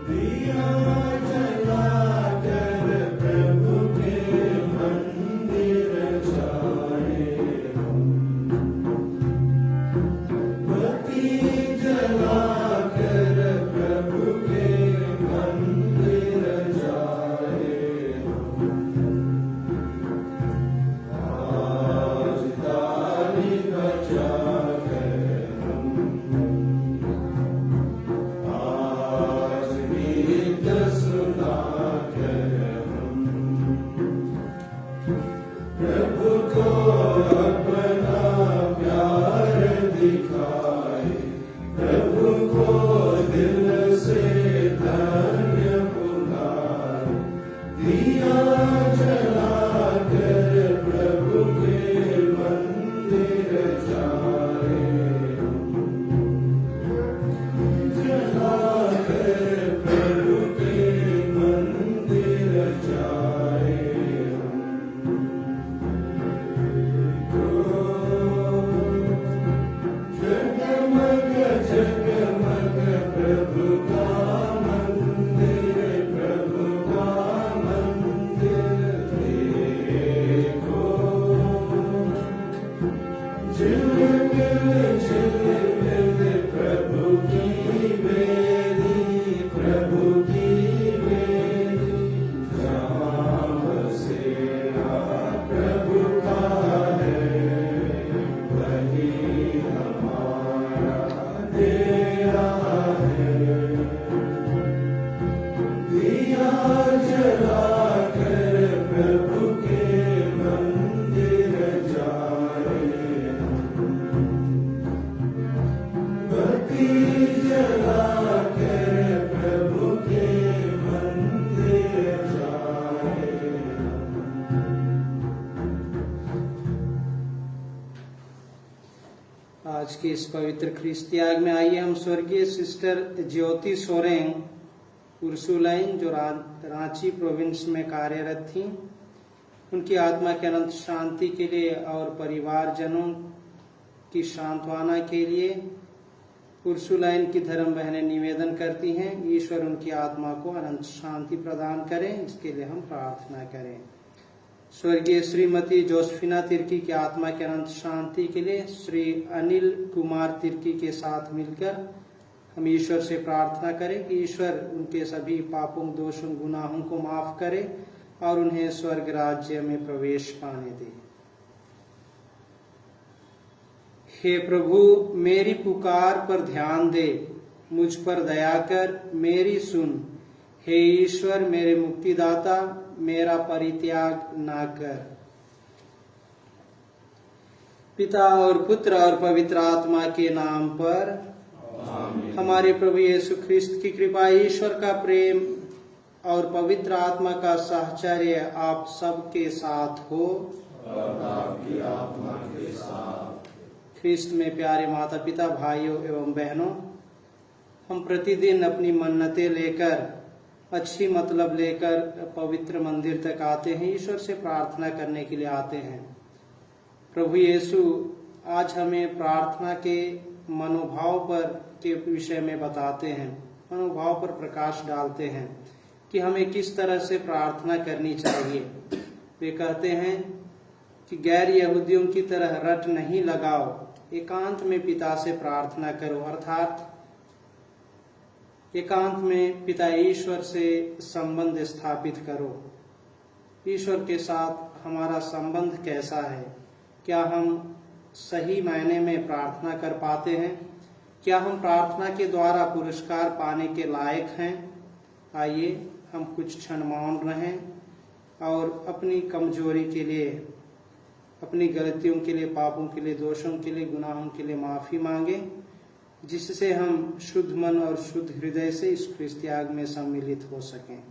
दिया जलाकर प्रभु के मंदिर जाए हम। बत्ती जलाकर प्रभु के मंदिर जाए हम। आज ताली बजाकर हम, आज गीत सुनाकर हम प्रभु को अपना प्यार दिखाए। प्रभु को दिल से धन्य पुकारे। दिया जलाकर प्रभु के मंदिर जाए हम। जलाकर प्रभु के मंदिर जाए हम। जगमग जगमग प्रभु का मंदिर, प्रभु का मंदिर देखो। झिलमिल प्रभु की वेदी, प्रभु की वेदी। जहाँ बसेरा प्रभु का है, वही हमारा डेरा है। दिया जलाकर प्रभु के मंदिर जाए हम। बत्ती जलाकर प्रभु के मंदिर जाए हम। आज के इस पवित्र ख्रीस्त त्याग में आइए हम स्वर्गीय सिस्टर ज्योति सोरेंग उर्सुलाइन, जो रांची प्रोविंस में कार्यरत थी, उनकी आत्मा की अनंत शांति के लिए और परिवारजनों की सांत्वना के लिए उर्सुलाइन की धर्म बहनें निवेदन करती हैं। ईश्वर उनकी आत्मा को अनंत शांति प्रदान करें, इसके लिए हम प्रार्थना करें। स्वर्गीय श्रीमती जोसेफिना तिर्की की आत्मा की अनंत शांति के लिए श्री अनिल कुमार तिर्की के साथ मिलकर हम ईश्वर से प्रार्थना करें कि ईश्वर उनके सभी पापों, दोषों, गुनाहों को माफ करे और उन्हें स्वर्ग राज्य में प्रवेश पाने दे। हे प्रभु, मेरी पुकार पर ध्यान दे, मुझ पर दया कर, मेरी सुन। हे ईश्वर मेरे मुक्तिदाता, मेरा परित्याग ना कर। पिता और पुत्र और पवित्र आत्मा के नाम पर आमीन। हमारे प्रभु यीशु ख्रिस्त की कृपा, ईश्वर का प्रेम और पवित्र आत्मा का साहचर्य आप सबके साथ हो और आपकी आत्मा के साथ। ख्रिस्त में प्यारे माता पिता, भाइयों एवं बहनों, हम प्रतिदिन अपनी मन्नतें लेकर, अच्छी मतलब लेकर पवित्र मंदिर तक आते हैं, ईश्वर से प्रार्थना करने के लिए आते हैं। प्रभु यीशु आज हमें प्रार्थना के मनोभाव पर के विषय में बताते हैं, मनोभाव पर प्रकाश डालते हैं कि हमें किस तरह से प्रार्थना करनी चाहिए। वे कहते हैं कि गैर यहूदियों की तरह रट नहीं लगाओ, एकांत में पिता से प्रार्थना करो, अर्थात एकांत में पिता ईश्वर से संबंध स्थापित करो। ईश्वर के साथ हमारा संबंध कैसा है? क्या हम सही मायने में प्रार्थना कर पाते हैं? क्या हम प्रार्थना के द्वारा पुरस्कार पाने के लायक हैं? आइए हम कुछ क्षण मौन रहें और अपनी कमजोरी के लिए, अपनी गलतियों के लिए, पापों के लिए, दोषों के लिए, गुनाहों के लिए माफी मांगे, जिससे हम शुद्ध मन और शुद्ध हृदय से इस ख्रिस्त त्याग में सम्मिलित हो सकें।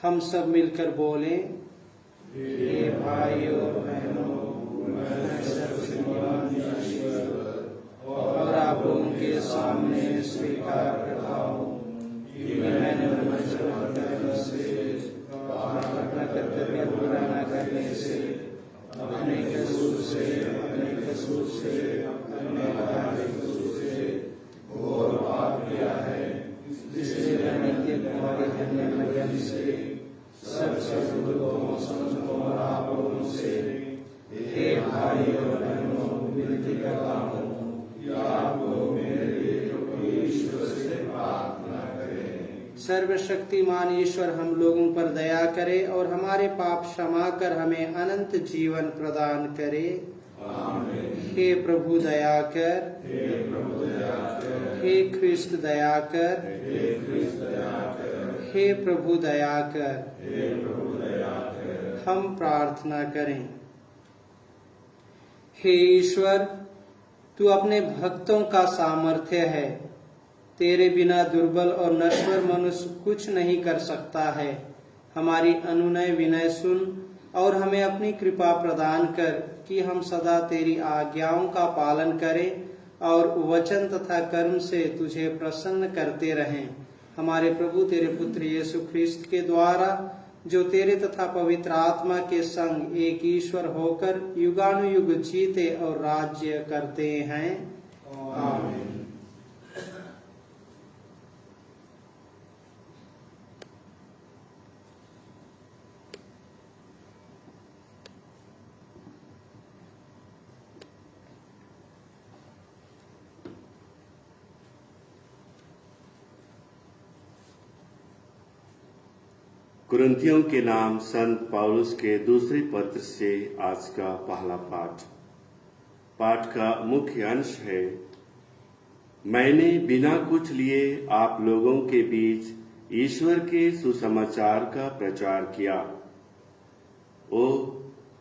हम सब मिलकर बोलें, हे भाइयों और बहनों, मैं सबसे महान ईश्वर और आप लोगों के सामने स्वीकार करता हूँ कि मैंने अपना कर्तव्य पूरा न करने भक्तों संतों और आप लोगों से हे भाई और बहनों विनती करता हूँ कि आप लोग मेरे लिए ईश्वर से प्रार्थना करें। सर्वशक्तिमान ईश्वर हम लोगों पर दया करे और हमारे पाप क्षमा कर हमें अनंत जीवन प्रदान करे। आमीन। हे प्रभु दया कर, हे प्रभु दया कर, हे ख्रिस्त दया कर, हे ख्रिस्त दया कर, हे प्रभु दया कर। हे प्रभु दया कर। हम प्रार्थना करें। हे ईश्वर, तू अपने भक्तों का सामर्थ्य है। तेरे बिना दुर्बल और नश्वर मनुष्य कुछ नहीं कर सकता है। हमारी अनुनय विनय सुन और हमें अपनी कृपा प्रदान कर कि हम सदा तेरी आज्ञाओं का पालन करें और वचन तथा कर्म से तुझे प्रसन्न करते रहें। हमारे प्रभु तेरे पुत्र यीशु ख्रिस्त के द्वारा, जो तेरे तथा पवित्र आत्मा के संग एक ईश्वर होकर युगानुयुग जीते और राज्य करते हैं। आमीन। कुरिन्थियों के नाम संत पौलुस के दूसरे पत्र से आज का पहला पाठ का मुख्य अंश है, मैंने बिना कुछ लिए आप लोगों के बीच ईश्वर के सुसमाचार का प्रचार किया।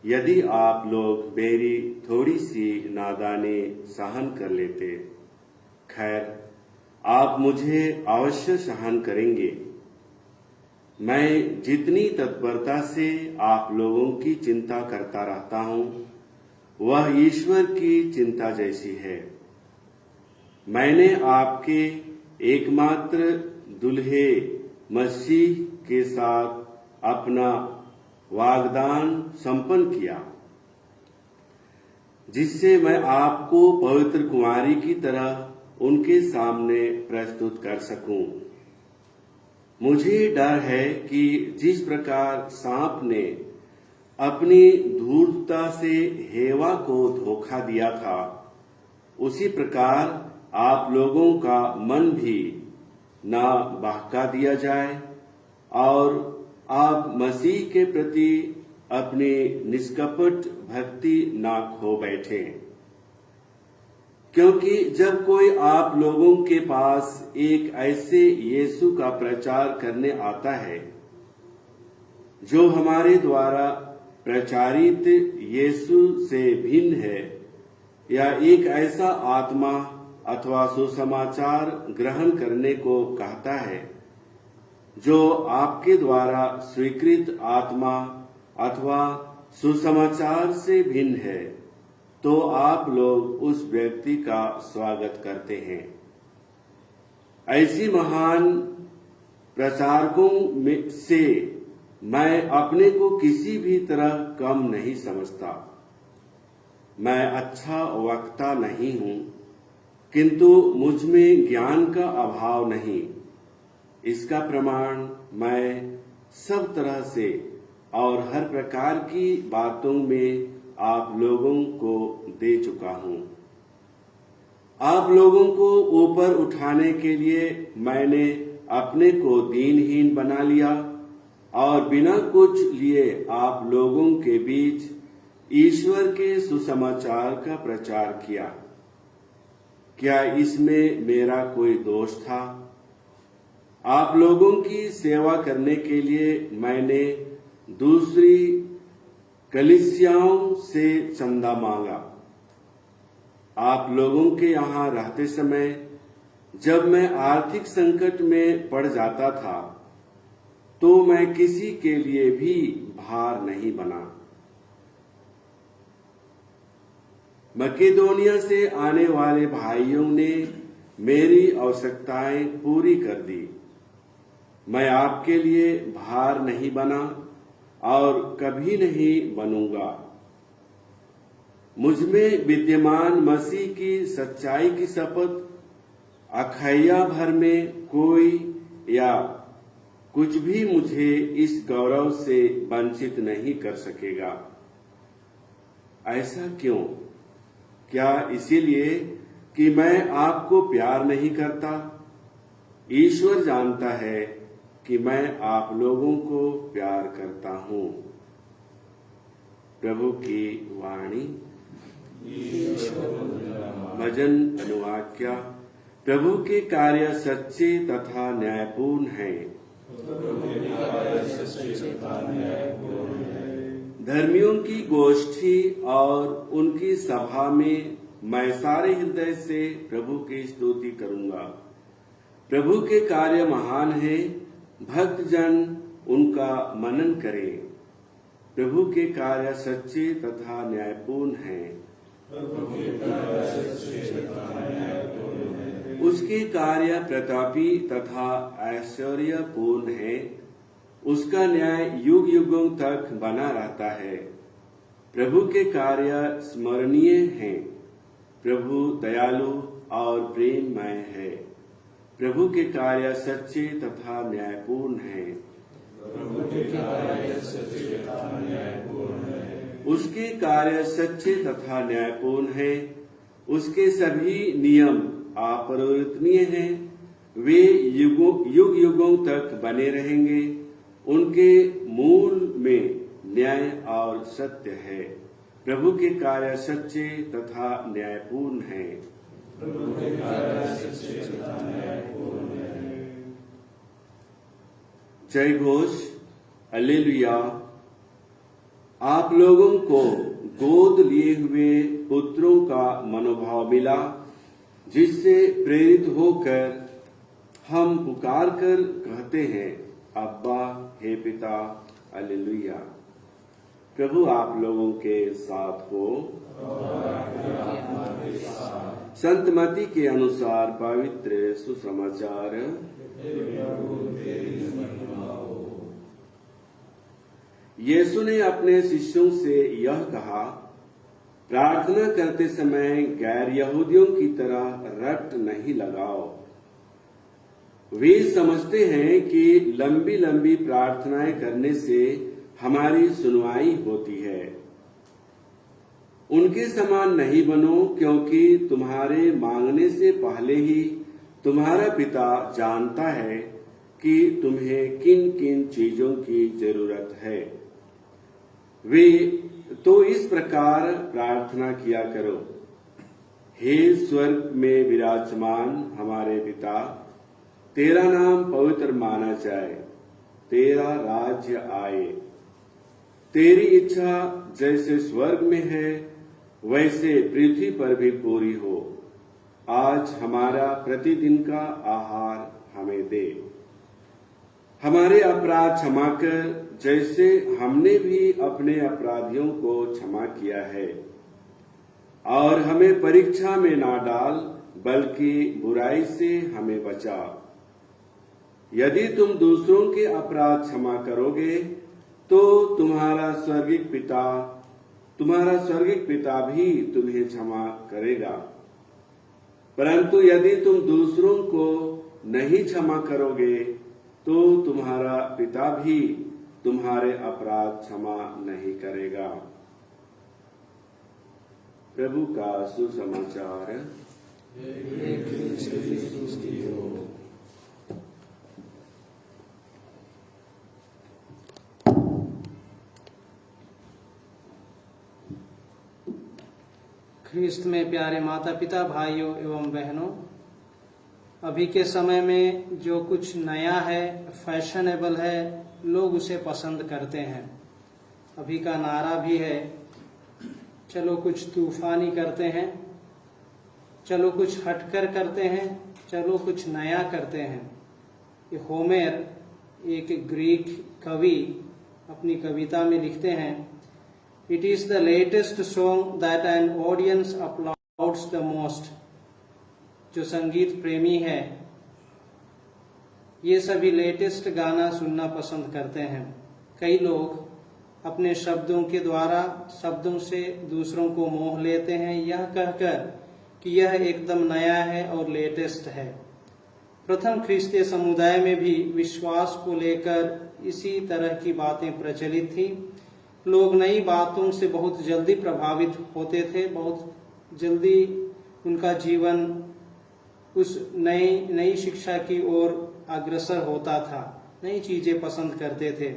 यदि आप लोग मेरी थोड़ी सी नादानी सहन कर लेते। खैर, आप मुझे अवश्य सहन करेंगे। मैं जितनी तत्परता से आप लोगों की चिंता करता रहता हूँ, वह ईश्वर की चिंता जैसी है। मैंने आपके एकमात्र दुल्हे मसीह के साथ अपना वाग्दान संपन्न किया, जिससे मैं आपको पवित्र कुमारी की तरह उनके सामने प्रस्तुत कर सकूं। मुझे डर है कि जिस प्रकार सांप ने अपनी धूर्तता से हेवा को धोखा दिया था, उसी प्रकार आप लोगों का मन भी ना बहका दिया जाए और आप मसीह के प्रति अपनी निष्कपट भक्ति ना खो बैठे। क्योंकि जब कोई आप लोगों के पास एक ऐसे यीशु का प्रचार करने आता है, जो हमारे द्वारा प्रचारित यीशु से भिन्न है, या एक ऐसा आत्मा अथवा सुसमाचार ग्रहण करने को कहता है, जो आपके द्वारा स्वीकृत आत्मा अथवा सुसमाचार से भिन्न है, तो आप लोग उस व्यक्ति का स्वागत करते हैं। ऐसी महान प्रचारकों में से मैं अपने को किसी भी तरह कम नहीं समझता। मैं अच्छा वक्ता नहीं हूँ, किंतु मुझ में ज्ञान का अभाव नहीं। इसका प्रमाण मैं सब तरह से और हर प्रकार की बातों में आप लोगों को दे चुका हूँ। आप लोगों को ऊपर उठाने के लिए मैंने अपने को दीनहीन बना लिया और बिना कुछ लिए आप लोगों के बीच ईश्वर के सुसमाचार का प्रचार किया। क्या इसमें मेरा कोई दोष था? आप लोगों की सेवा करने के लिए मैंने दूसरी कलीसियाओं से चंदा मांगा। आप लोगों के यहाँ रहते समय जब मैं आर्थिक संकट में पड़ जाता था, तो मैं किसी के लिए भी भार नहीं बना। मकेदोनिया से आने वाले भाइयों ने मेरी आवश्यकताएं पूरी कर दी। मैं आपके लिए भार नहीं बना और कभी नहीं बनूंगा। मुझमें विद्यमान मसीह की सच्चाई की शपथ अखैया भर में कोई या कुछ भी मुझे इस गौरव से वंचित नहीं कर सकेगा। ऐसा क्यों? क्या इसीलिए कि मैं आपको प्यार नहीं करता? ईश्वर जानता है कि मैं आप लोगों को प्यार करता हूं। प्रभु की वाणी। भजन अनुवाक्या। प्रभु के कार्य सच्चे तथा न्यायपूर्ण हैं। धर्मियों की गोष्ठी और उनकी सभा में मैं सारे हृदय से प्रभु की स्तुति करूंगा। प्रभु के कार्य महान है, भक्तजन उनका मनन करें। प्रभु के कार्य सच्चे तथा न्यायपूर्ण हैं। उसके कार्य प्रतापी तथा ऐश्वर्यपूर्ण है। उसका न्याय युग युगों तक बना रहता है। प्रभु के कार्य स्मरणीय हैं। प्रभु दयालु और प्रेममय है। प्रभु के कार्य सच्चे तथा न्यायपूर्ण हैं। उसके कार्य सच्चे तथा न्यायपूर्ण हैं। उसके सभी नियम अपरिवर्तनीय हैं। वे युग युगों तक बने रहेंगे। उनके मूल में न्याय और सत्य है। प्रभु के कार्य सच्चे तथा न्यायपूर्ण हैं। जय घोष, हालेलुया। आप लोगों को गोद लिए हुए पुत्रों का मनोभाव मिला, जिससे प्रेरित होकर हम पुकार कर कहते हैं, अब्बा हे पिता। हालेलुया। प्रभु आप लोगों के साथ हो। संत मत्ती के अनुसार पवित्र सुसमाचार। यीशु ने अपने शिष्यों से यह कहा, प्रार्थना करते समय गैर यहूदियों की तरह रट नहीं लगाओ। वे समझते हैं कि लंबी लंबी प्रार्थनाएं करने से हमारी सुनवाई होती है। उनके समान नहीं बनो, क्योंकि तुम्हारे मांगने से पहले ही तुम्हारा पिता जानता है कि तुम्हें किन किन चीजों की जरूरत है। वे तो इस प्रकार प्रार्थना किया करो, हे स्वर्ग में विराजमान हमारे पिता, तेरा नाम पवित्र माना जाए, तेरा राज्य आए, तेरी इच्छा जैसे स्वर्ग में है वैसे पृथ्वी पर भी पूरी हो। आज हमारा प्रतिदिन का आहार हमें दे। हमारे अपराध क्षमा कर, जैसे हमने भी अपने अपराधियों को क्षमा किया है। और हमें परीक्षा में ना डाल, बल्कि बुराई से हमें बचा। यदि तुम दूसरों के अपराध क्षमा करोगे, तो तुम्हारा स्वर्गिक पिता भी तुम्हें क्षमा करेगा। परंतु यदि तुम दूसरों को नहीं क्षमा करोगे, तो तुम्हारा पिता भी तुम्हारे अपराध क्षमा नहीं करेगा। प्रभु का सुसमाचार। ख्रिस्त में प्यारे माता पिता, भाइयों एवं बहनों, अभी के समय में जो कुछ नया है, फैशनेबल है, लोग उसे पसंद करते हैं। अभी का नारा भी है, चलो कुछ तूफानी करते हैं, चलो कुछ हटकर करते हैं, चलो कुछ नया करते हैं। ये होमेर, एक ग्रीक कवि, अपनी कविता में लिखते हैं, It is the latest song that an audience applauds the most। जो संगीत प्रेमी है, ये सभी लेटेस्ट गाना सुनना पसंद करते हैं। कई लोग अपने शब्दों के द्वारा शब्दों से दूसरों को मोह लेते हैं, यह कहकर कि यह एकदम नया है और लेटेस्ट है। प्रथम ख्रिस्तीय समुदाय में भी विश्वास को लेकर इसी तरह की बातें प्रचलित थी। लोग नई बातों से बहुत जल्दी प्रभावित होते थे, बहुत जल्दी उनका जीवन उस नई शिक्षा की ओर अग्रसर होता था, नई चीजें पसंद करते थे।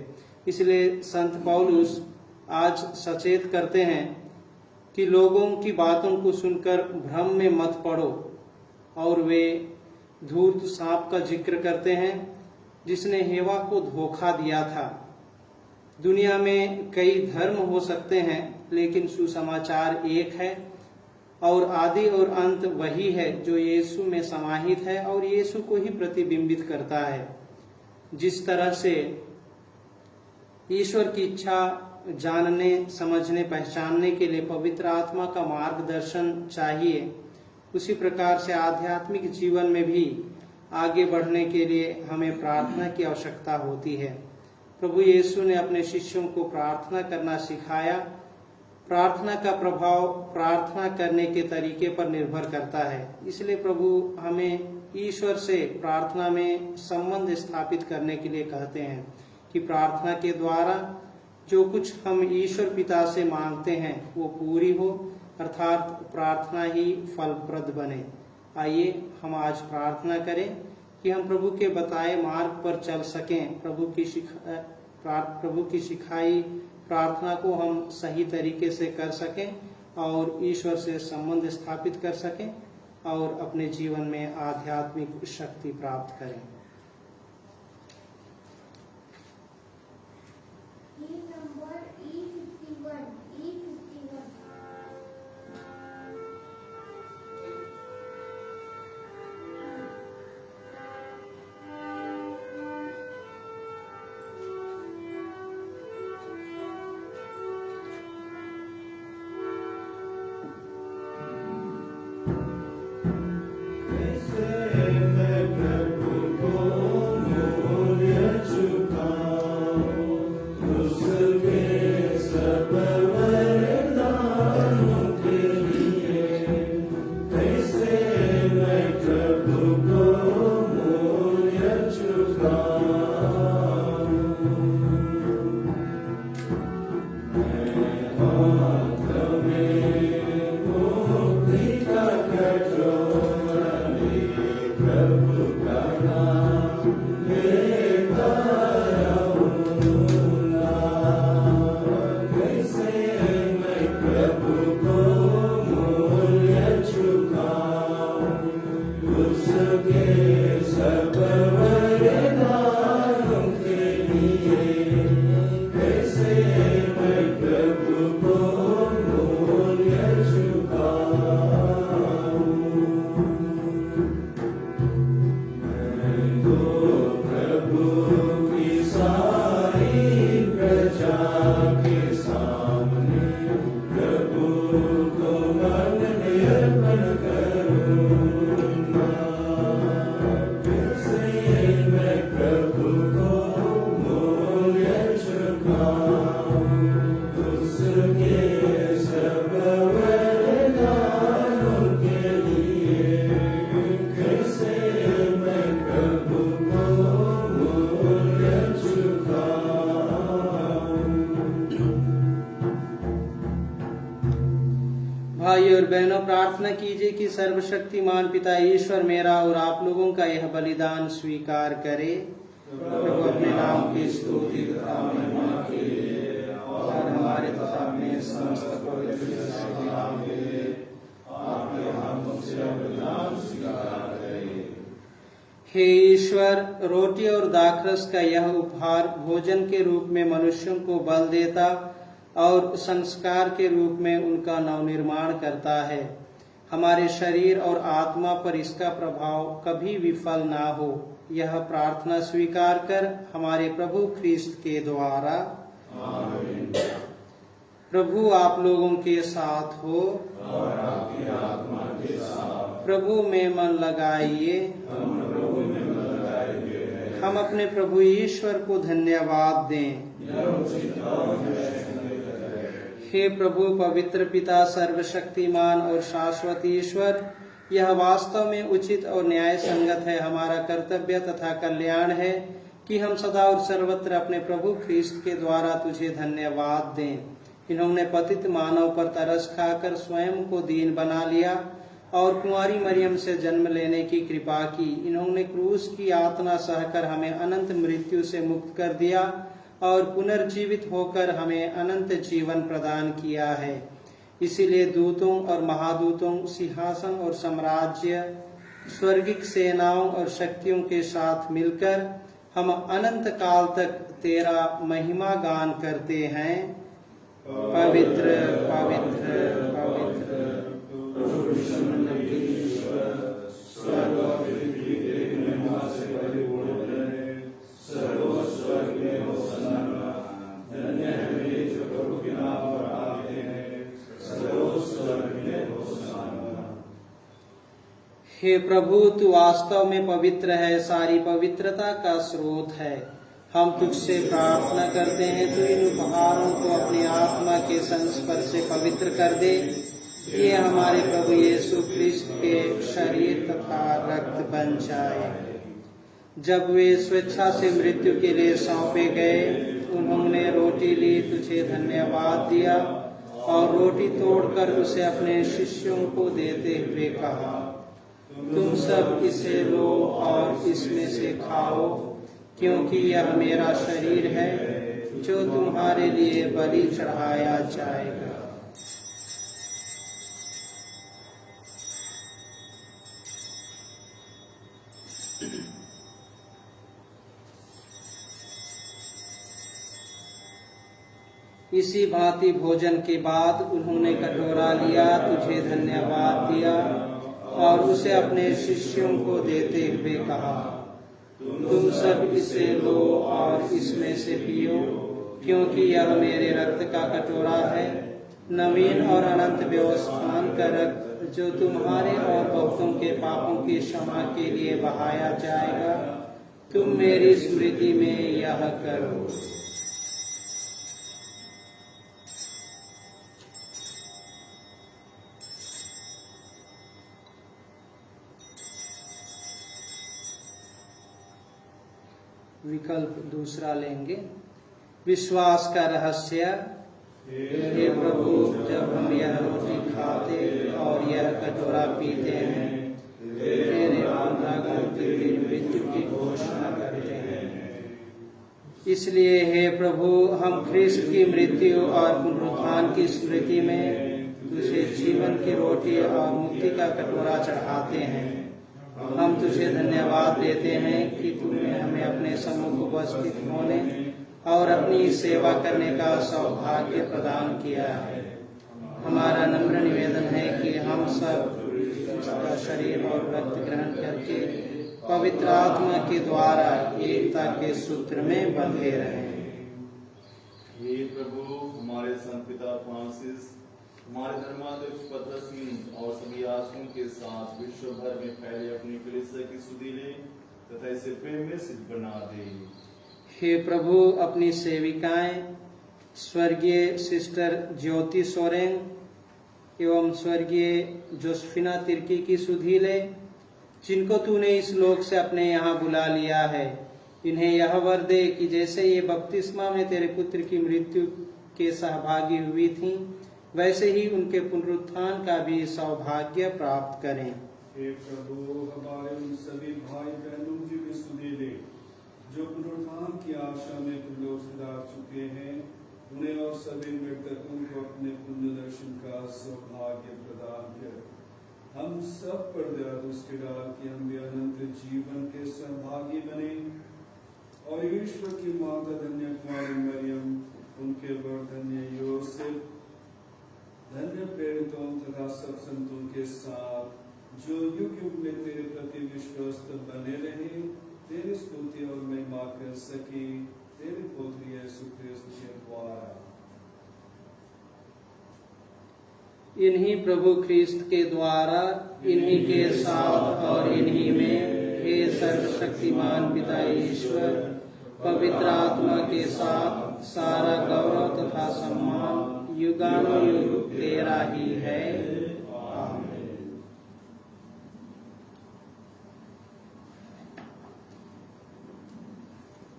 इसलिए संत पौलुस आज सचेत करते हैं कि लोगों की बातों को सुनकर भ्रम में मत पड़ो, और वे धूर्त सांप का जिक्र करते हैं जिसने हेवा को धोखा दिया था। दुनिया में कई धर्म हो सकते हैं, लेकिन सुसमाचार एक है और आदि और अंत वही है जो यीशु में समाहित है और यीशु को ही प्रतिबिंबित करता है। जिस तरह से ईश्वर की इच्छा जानने, समझने, पहचानने के लिए पवित्र आत्मा का मार्गदर्शन चाहिए, उसी प्रकार से आध्यात्मिक जीवन में भी आगे बढ़ने के लिए हमें प्रार्थना की आवश्यकता होती है। प्रभु यीशु ने अपने शिष्यों को प्रार्थना करना सिखाया। प्रार्थना का प्रभाव प्रार्थना करने के तरीके पर निर्भर करता है। इसलिए प्रभु हमें ईश्वर से प्रार्थना में संबंध स्थापित करने के लिए कहते हैं कि प्रार्थना के द्वारा जो कुछ हम ईश्वर पिता से मांगते हैं वो पूरी हो, अर्थात प्रार्थना ही फलप्रद बने। आइए हम आज प्रार्थना करें कि हम प्रभु के बताए मार्ग पर चल सकें, प्रभु की सिखाई प्रार्थना को हम सही तरीके से कर सकें और ईश्वर से संबंध स्थापित कर सकें और अपने जीवन में आध्यात्मिक शक्ति प्राप्त करें। भाई और बहनों, प्रार्थना कीजिए कि सर्वशक्तिमान पिता ईश्वर मेरा और आप लोगों का यह बलिदान स्वीकार करे। प्रभु अपने नाम की स्तुति तथा महिमा के लिए और हमारे तथा अपने समस्त पवित्र नाम के लिए आपके हाथों से बलिदान स्वीकार करे। हे ईश्वर, रोटी और दाखरस का यह उपहार भोजन के रूप में मनुष्यों को बल देता और संस्कार के रूप में उनका नवनिर्माण करता है। हमारे शरीर और आत्मा पर इसका प्रभाव कभी विफल ना हो, यह प्रार्थना स्वीकार कर हमारे प्रभु ख्रिस्त के द्वारा। आमीन। प्रभु आप लोगों के साथ हो और आपकी आत्मा के साथ। प्रभु में मन लगाइए। हम अपने प्रभु ईश्वर को धन्यवाद दें। हे प्रभु, पवित्र पिता, सर्वशक्तिमान और शाश्वत ईश्वर, यह वास्तव में उचित और न्याय संगत है। हमारा कर्तव्य तथा कल्याण है कि हम सदा और सर्वत्र अपने प्रभु ख्रीस्त के द्वारा तुझे धन्यवाद दें। इन्होंने पतित मानव पर तरस खाकर स्वयं को दीन बना लिया और कुंवारी मरियम से जन्म लेने की कृपा की। इन्होंने क्रूस की यातना सहकर हमें अनंत मृत्यु से मुक्त कर दिया और पुनर्जीवित होकर हमें अनंत जीवन प्रदान किया है। इसीलिए दूतों और महादूतों, सिंहासन और साम्राज्य, स्वर्गिक सेनाओं और शक्तियों के साथ मिलकर हम अनंत काल तक तेरा महिमा गान करते हैं। पवित्र पवित्र पवित्र हे प्रभु, तू वास्तव में पवित्र है, सारी पवित्रता का स्रोत है। हम तुझसे प्रार्थना करते हैं, तू इन उपहारों को अपनी आत्मा के संस्पर्श से पवित्र कर दे। ये हमारे प्रभु यीशु ख्रिस्त के शरीर तथा रक्त बन जाए। जब वे स्वेच्छा से मृत्यु के लिए सौंपे गए, उन्होंने रोटी ली, तुझे धन्यवाद दिया और रोटी तोड़कर उसे अपने शिष्यों को देते हुए कहा, तुम सब इसे लो और इसमें से खाओ, क्योंकि यह मेरा शरीर है जो तुम्हारे लिए बलि चढ़ाया जाएगा। इसी भांति भोजन के बाद उन्होंने कटोरा लिया, तुझे धन्यवाद दिया और उसे अपने शिष्यों को देते हुए कहा, तुम सब इसे लो और इसमें से पियो, क्योंकि यह मेरे रक्त का कटोरा है, नवीन और अनंत व्यवस्थान का रक्त, जो तुम्हारे और बहुतों के पापों की क्षमा के लिए बहाया जाएगा। तुम मेरी स्मृति में यह करो। विकल्प दूसरा लेंगे। विश्वास का रहस्य। हे प्रभु, जब हम यह रोटी खाते और यह कटोरा पीते हैं, तेरे तेरी मृत्यु की घोषणा करते हैं। इसलिए हे प्रभु, हम ख्रिस्त की मृत्यु और पुनरुत्थान की स्मृति में तुझे जीवन की रोटी और मुक्ति का कटोरा चढ़ाते हैं। हम तुझे धन्यवाद देते हैं कि तूने हमें अपने सम्मुख उपस्थित होने और अपनी सेवा करने का सौभाग्य प्रदान किया है। हमारा नम्र निवेदन है कि हम सब इसका शरीर और रक्त ग्रहण करके पवित्र आत्मा के द्वारा एकता के सूत्र में बंधे रहें। हे प्रभु, हमारे संत पिता फ्रांसिस, हमारे धर्माध्यक्ष पतरस और सभी आश्रमों के साथ विश्व भर में फैले अपनी कलीसिया की सुधि ले तथा इसे प्रेम में सिद्ध बना दे। हे प्रभु, अपनी सेविकाएं स्वर्गीय सिस्टर ज्योति सोरेन एवं स्वर्गीय जोसेफिना तिर्की की सुधि ले, जिनको तूने इस लोक से अपने यहाँ बुला लिया है। इन्हें यह वर दे कि जैसे ये बपतिस्मा में तेरे पुत्र की मृत्यु के सहभागी हुई थीं, वैसे ही उनके पुनरुत्थान का भी सौभाग्य प्राप्त करें। हे प्रभु, हमारे उन सभी भाई बहनों की भी सुधि ले जो पुनरुत्थान की आशा में तुलोक सुधार चुके हैं। उन्हें और सभी मृतकों को अपने पुण्य दर्शन का सौभाग्य प्रदान कर। हम सब पर दया दृष्टि डाल कि हम भी अनंत जीवन के सहभागी बने और ईश्वर की माता धन्य कुमारी मरियम, उनके वर धन्य योसेफ, धन्य प्रेरितों तथा सब संतों के साथ जो युग युग में तेरे प्रति विश्वस्त बने रहे, तेरी स्तुति और महिमा कर सके, तेरे पुत्र यीशु ख्रिस्त के द्वारा। इन्हीं प्रभु ख्रिस्त के द्वारा, इन्हीं के साथ और इन्हीं में, हे सर्वशक्तिमान पिता ईश्वर, पवित्र आत्मा के साथ सारा गौरव तथा सम्मान युगानुयुग तेरा ही है। आमीन।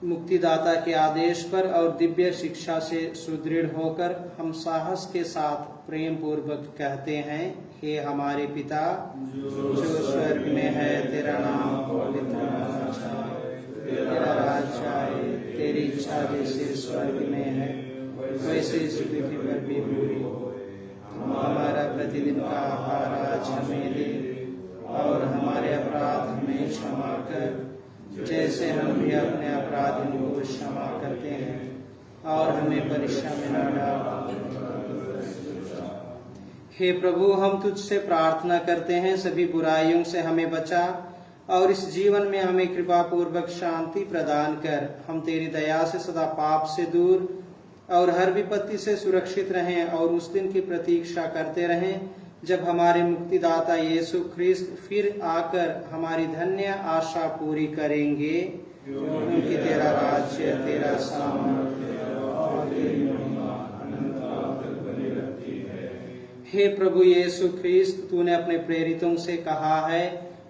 मुक्तिदाता के आदेश पर और दिव्य शिक्षा से सुदृढ़ होकर हम साहस के साथ प्रेम पूर्वक कहते हैं, हे हमारे पिता जो स्वर्ग में है, तेरा नाम पवित्र होना चाहिए, तेरा राज्य आए, तेरी इच्छा जैसे स्वर्ग में है वैसे इस पृथ्वी पर भी पूरी हो। हमारा प्रतिदिन का आहार आज हमें दे और हमारे अपराध हमें क्षमा कर जैसे हम भी अपने अपराधियों को क्षमा करते हैं, और हमें परीक्षा में न डाल। हे प्रभु, हम तुझसे प्रार्थना करते हैं, सभी बुराइयों से हमें बचा और इस जीवन में हमें कृपा पूर्वक शांति प्रदान कर हम तेरी दया से सदा पाप से दूर और हर विपत्ति से सुरक्षित रहें और उस दिन की प्रतीक्षा करते रहें जब हमारे मुक्तिदाता यीशु ख्रिस्त फिर आकर हमारी धन्य आशा पूरी करेंगे, क्योंकि तेरा राज्य, तेरा सामर्थ्य और तेरी महिमा अनंत काल तक बनी रहती है। हे प्रभु यीशु ख्रिस्त, तूने अपने प्रेरितों से कहा है,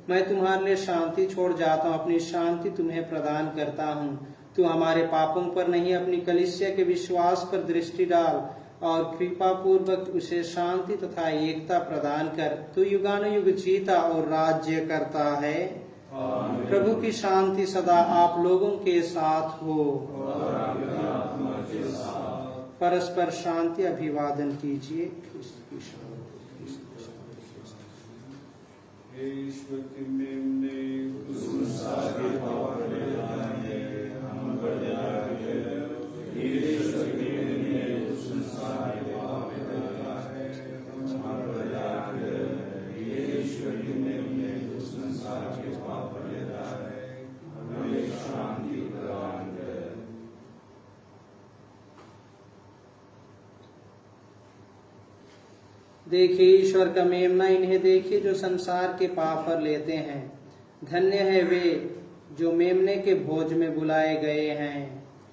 मैं तुम्हारे लिए शांति छोड़ जाता हूँ, अपनी शांति तुम्हें प्रदान करता हूँ। तू हमारे पापों पर नहीं, अपनी कलीसिया के विश्वास पर दृष्टि डाल और कृपा पूर्वक उसे शांति तथा एकता प्रदान कर। तू युगानुयुग जीता और राज्य करता है। प्रभु की शांति सदा आप लोगों के साथ हो। परस्पर शांति अभिवादन कीजिए। ईश्वर की मेमने संसार के पाप ले जाने हम पर दया करे। ईश्वर की मेमने संसार के पाप ले जाने हम पर दया करे। ईश्वर की मेमने संसार के पाप ले जाने हमें शांति प्रदान करे। देखिए ईश्वर का मेमना, इन्हें देखिए जो संसार के पाप हर लेते हैं। धन्य है वे जो मेमने के भोज में बुलाए गए हैं।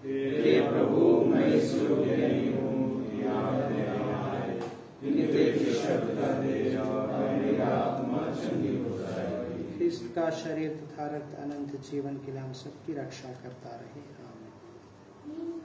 हे प्रभु, मैं इस योग्य नहीं हूँ कि आप यहाँ आए, लेकिन तेरे शब्द कहे और मेरी आत्मा चंगी हो जाएगी। ख्रिस्त का शरीर तथा रक्त अनंत जीवन के लिए हम सबकी रक्षा करता रहे। आमीन।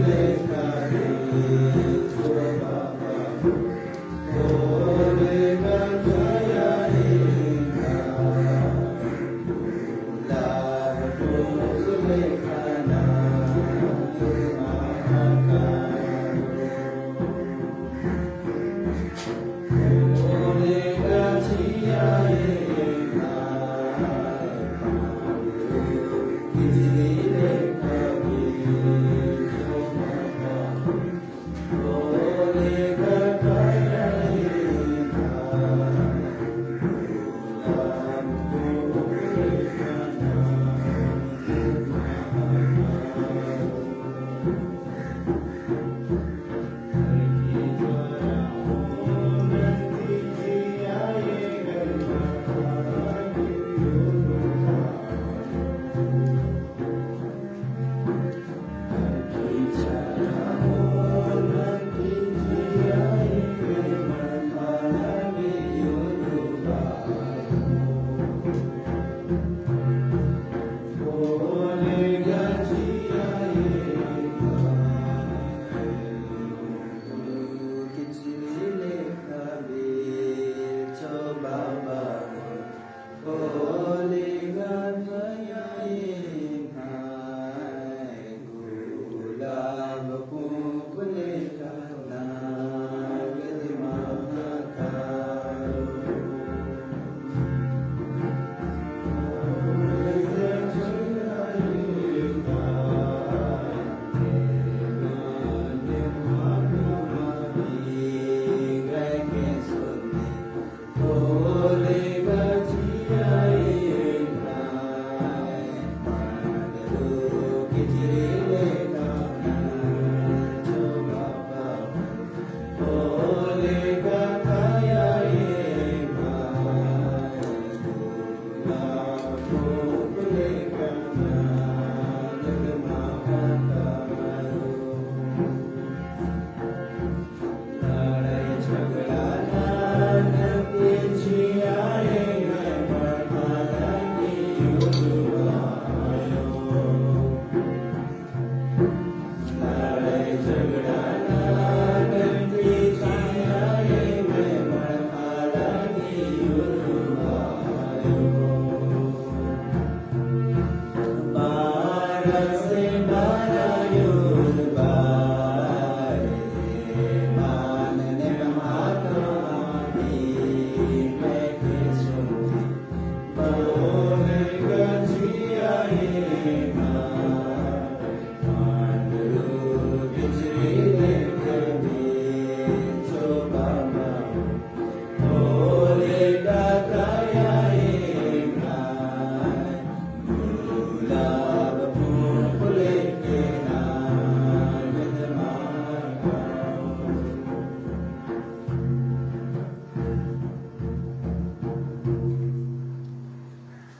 Let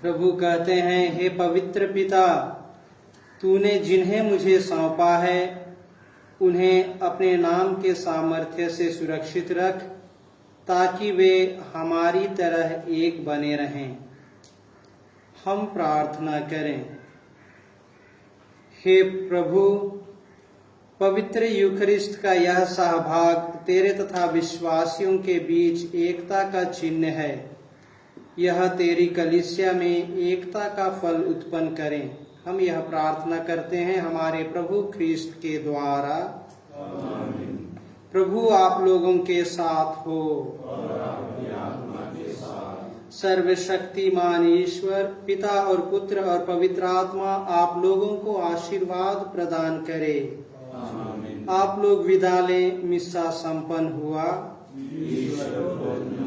प्रभु कहते हैं, हे पवित्र पिता, तूने जिन्हें मुझे सौंपा है उन्हें अपने नाम के सामर्थ्य से सुरक्षित रख, ताकि वे हमारी तरह एक बने रहें। हम प्रार्थना करें। हे प्रभु, पवित्र यूखरिस्ट का यह सहभाग तेरे तथा विश्वासियों के बीच एकता का चिन्ह है। यह तेरी कलीसिया में एकता का फल उत्पन्न करें। हम यह प्रार्थना करते हैं हमारे प्रभु ख्रीस्त के द्वारा। आमीन। प्रभु आप लोगों के साथ हो और आपकी आत्मा के साथ। सर्वशक्तिमान ईश्वर पिता और पुत्र और पवित्र आत्मा आप लोगों को आशीर्वाद प्रदान करे। आमीन। आप लोग विदा लें। मिस्सा संपन्न हुआ। ईश्वर को धन्यवाद।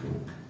है।